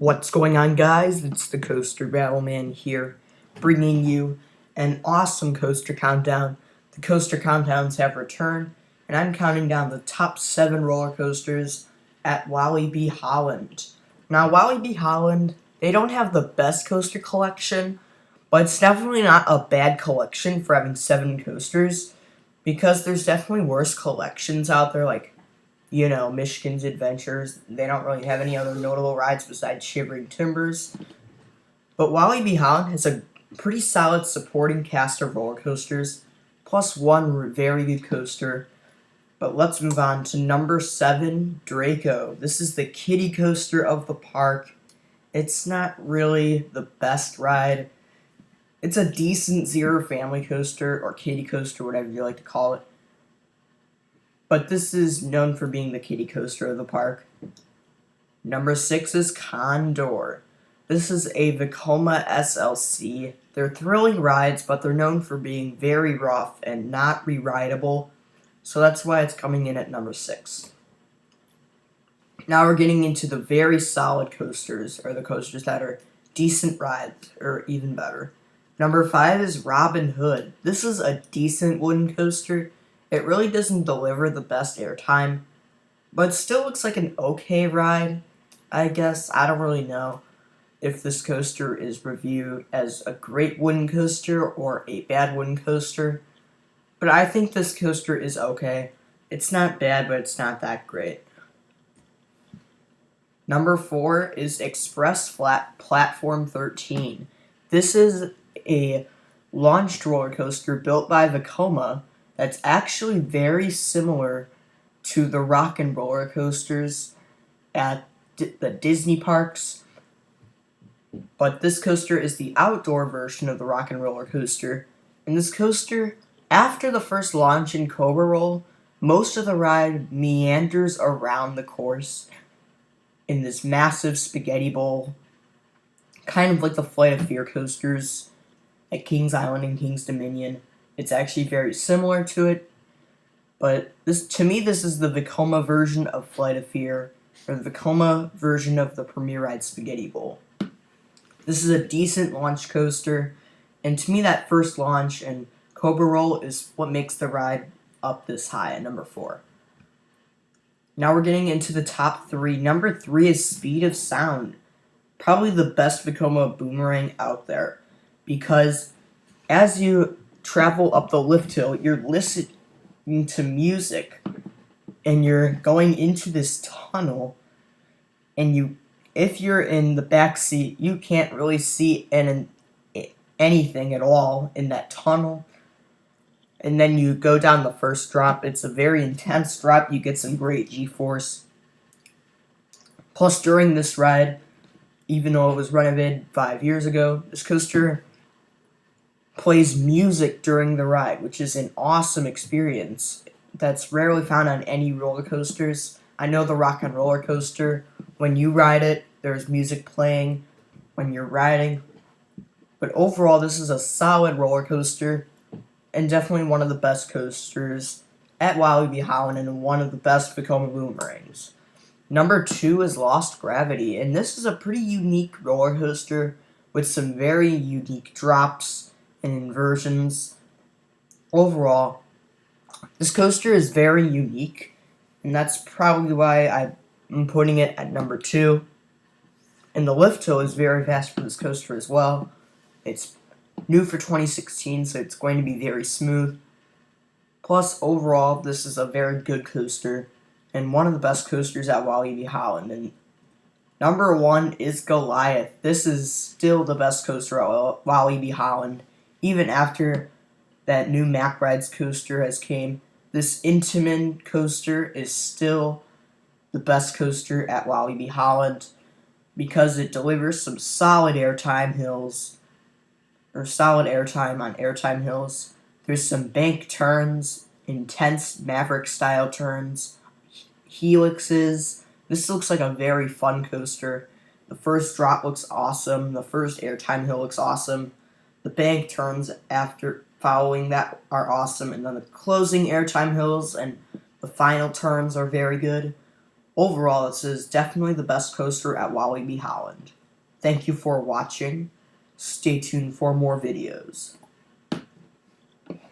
What's going on, guys? It's the Coaster Battleman here, bringing you an awesome coaster countdown. The coaster countdowns have returned, and I'm counting down the top 7 roller coasters at Wollibi, Holland. Now, Wollibi, Holland, they don't have the best coaster collection, but it's definitely not a bad collection for having 7 coasters, because there's definitely worse collections out there, like Michigan's Adventures. They don't really have any other notable rides besides Shivering Timbers. But Wollibi Holland has a pretty solid supporting cast of roller coasters, plus one very good coaster. But let's move on to number 7, Draco. This is the kiddie coaster of the park. It's not really the best ride. It's a decent zero family coaster, or kiddie coaster, whatever you like to call it. But this is known for being the kiddie coaster of the park. Number 6 is Condor. This is a Vekoma SLC. They're thrilling rides, but they're known for being very rough and not re-rideable. So that's why it's coming in at number 6. Now we're getting into the very solid coasters, or the coasters that are decent rides, or even better. Number 5 is Robin Hood. This is a decent wooden coaster. It really doesn't deliver the best airtime, but it still looks like an okay ride, I guess. I don't really know if this coaster is reviewed as a great wooden coaster or a bad wooden coaster, but I think this coaster is okay. It's not bad, but it's not that great. Number 4 is Express Flat Platform 13. This is a launched roller coaster built by Vekoma that's actually very similar to the rock and roller coasters at the Disney parks. But this coaster is the outdoor version of the rock and roller coaster. And this coaster, after the first launch in Cobra Roll, most of the ride meanders around the course in this massive spaghetti bowl, kind of like the Flight of Fear coasters at Kings Island and Kings Dominion. It's actually very similar to it, but to me this is the Vekoma version of Flight of Fear, or the Vekoma version of the Premier Ride Spaghetti Bowl. This is a decent launch coaster, and to me that first launch and Cobra Roll is what makes the ride up this high at number 4. Now we're getting into the top 3. Number 3 is Speed of Sound. Probably the best Vekoma boomerang out there, because as you travel up the lift hill, you're listening to music, and you're going into this tunnel, and if you're in the back seat, you can't really see anything at all in that tunnel. And then you go down the first drop. It's a very intense drop. You get some great G-force. Plus, during this ride, even though it was renovated 5 years ago, this coaster plays music during the ride, which is an awesome experience that's rarely found on any roller coasters. I know the rock and roller coaster, when you ride it, there's music playing when you're riding. But overall, this is a solid roller coaster, and definitely one of the best coasters at Wollibi Holland, and one of the best Vekoma boomerangs. Number 2 is Lost Gravity, and this is a pretty unique roller coaster with some very unique drops and inversions. Overall, this coaster is very unique, and that's probably why I'm putting it at number 2. And the lift hill is very fast for this coaster as well. It's new for 2016, so it's going to be very smooth. Plus, overall, this is a very good coaster, and one of the best coasters at Wollibi Holland. And number 1 is Goliath. This is still the best coaster at Wollibi Holland. Even after that new Mack Rides coaster has came, this Intamin coaster is still the best coaster at Wollibi Holland, because it delivers some solid airtime hills, or solid airtime on airtime hills. There's some bank turns, intense Maverick-style turns, helixes. This looks like a very fun coaster. The first drop looks awesome. The first airtime hill looks awesome. The bank turns after following that are awesome, and then the closing airtime hills and the final turns are very good. Overall, this is definitely the best coaster at Wollibi Holland. Thank you for watching. Stay tuned for more videos.